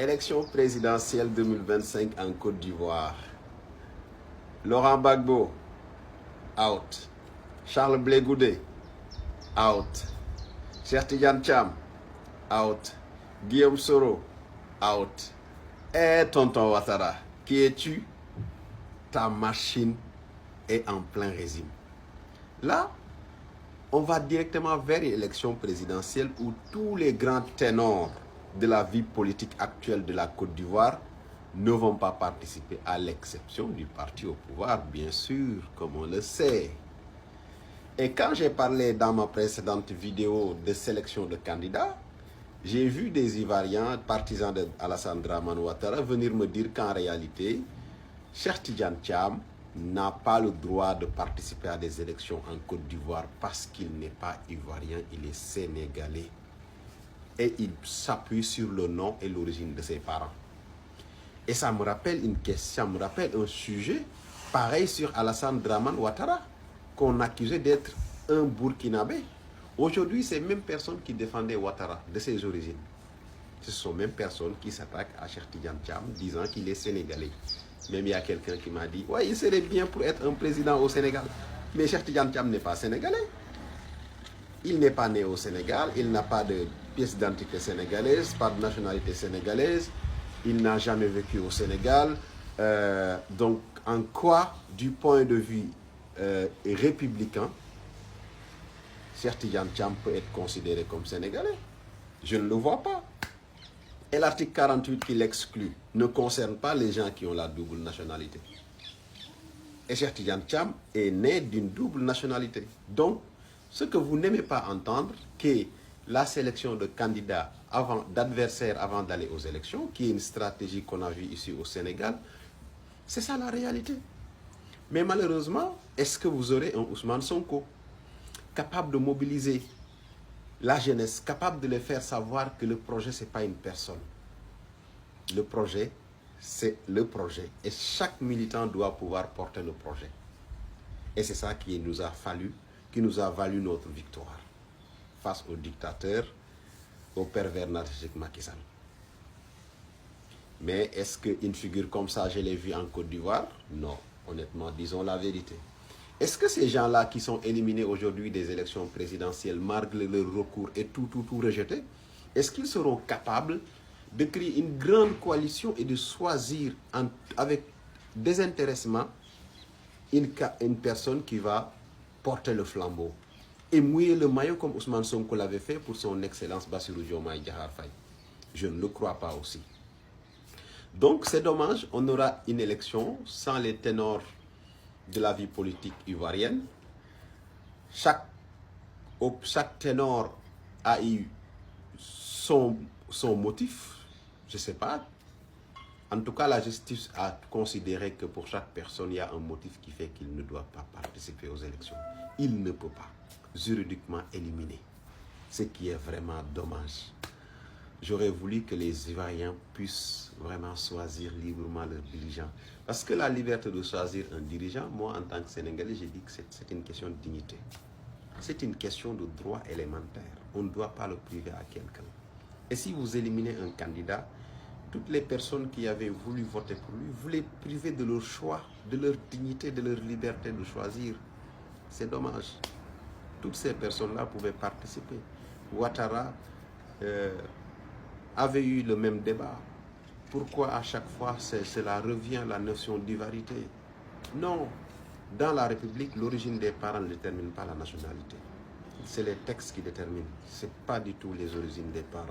Élection présidentielle 2025 en Côte d'Ivoire. Laurent Gbagbo, out. Charles Blé Goudé, out. Cheikh Tidiane Cham, out. Guillaume Soro, out. Et tonton Ouattara, qui es-tu? Ta machine est en plein régime. Là, on va directement vers une élection présidentielle où tous les grands ténors de la vie politique actuelle de la Côte d'Ivoire ne vont pas participer, à l'exception du parti au pouvoir, bien sûr, comme on le sait. Et quand j'ai parlé dans ma précédente vidéo de sélection de candidats, j'ai vu des Ivoiriens, partisans d'Alassane Dramane Ouattara, venir me dire qu'en réalité, Cheikh Tidiane Cham n'a pas le droit de participer à des élections en Côte d'Ivoire parce qu'il n'est pas ivoirien, il est sénégalais. Et il s'appuie sur le nom et l'origine de ses parents. Et ça me rappelle une question, ça me rappelle un sujet pareil sur Alassane Dramane Ouattara, qu'on accusait d'être un Burkinabé. Aujourd'hui, ces mêmes personnes qui défendaient Ouattara de ses origines, ce sont mêmes personnes qui s'attaquent à Cheikh Tidiane Cham, disant qu'il est sénégalais. Même il y a quelqu'un qui m'a dit, ouais, il serait bien pour être un président au Sénégal. Mais Cheikh Tidiane Cham n'est pas sénégalais. Il n'est pas né au Sénégal, il n'a pas de pièce d'identité sénégalaise, pas de nationalité sénégalaise, il n'a jamais vécu au Sénégal. Donc, en quoi, du point de vue républicain, Cheikh Tidiane Cham peut être considéré comme sénégalais? Je ne le vois pas. Et l'article 48 qui l'exclut ne concerne pas les gens qui ont la double nationalité. Et Cheikh Tidiane Cham est né d'une double nationalité. Donc, ce que vous n'aimez pas entendre, que la sélection de candidats, d'adversaires avant d'aller aux élections, qui est une stratégie qu'on a vue ici au Sénégal, c'est ça la réalité. Mais malheureusement, est-ce que vous aurez un Ousmane Sonko capable de mobiliser la jeunesse, capable de les faire savoir que le projet, ce n'est pas une personne. Le projet, c'est le projet. Et chaque militant doit pouvoir porter le projet. Et c'est ça qui nous a valu notre victoire face au dictateur, au pervers narcissique Macky Sall. Mais est-ce qu'une figure comme ça, je l'ai vue en Côte d'Ivoire? Non, honnêtement, disons la vérité. Est-ce que ces gens-là qui sont éliminés aujourd'hui des élections présidentielles, malgré leur recours et tout rejeté, est-ce qu'ils seront capables de créer une grande coalition et de choisir avec désintéressement une personne qui va porter le flambeau et mouiller le maillot comme Ousmane Sonko l'avait fait pour son excellence Bassirou Diomaye Diakhar Faye? Je ne le crois pas aussi. Donc c'est dommage, on aura une élection sans les ténors de la vie politique ivoirienne. Chaque ténor a eu son motif, je ne sais pas. En tout cas, la justice a considéré que pour chaque personne, il y a un motif qui fait qu'il ne doit pas participer aux élections. Il ne peut pas, juridiquement éliminé. Ce qui est vraiment dommage. J'aurais voulu que les Ivoiriens puissent vraiment choisir librement leurs dirigeants. Parce que la liberté de choisir un dirigeant, moi en tant que Sénégalais, j'ai dit que c'est une question de dignité. C'est une question de droit élémentaire. On ne doit pas le priver à quelqu'un. Et si vous éliminez un candidat, toutes les personnes qui avaient voulu voter pour lui, vous les privez de leur choix, de leur dignité, de leur liberté de choisir. C'est dommage. Toutes ces personnes-là pouvaient participer. Ouattara avait eu le même débat. Pourquoi à chaque fois cela revient la notion d'ivarité? Non, dans la République, l'origine des parents ne détermine pas la nationalité. C'est les textes qui déterminent, ce n'est pas du tout les origines des parents.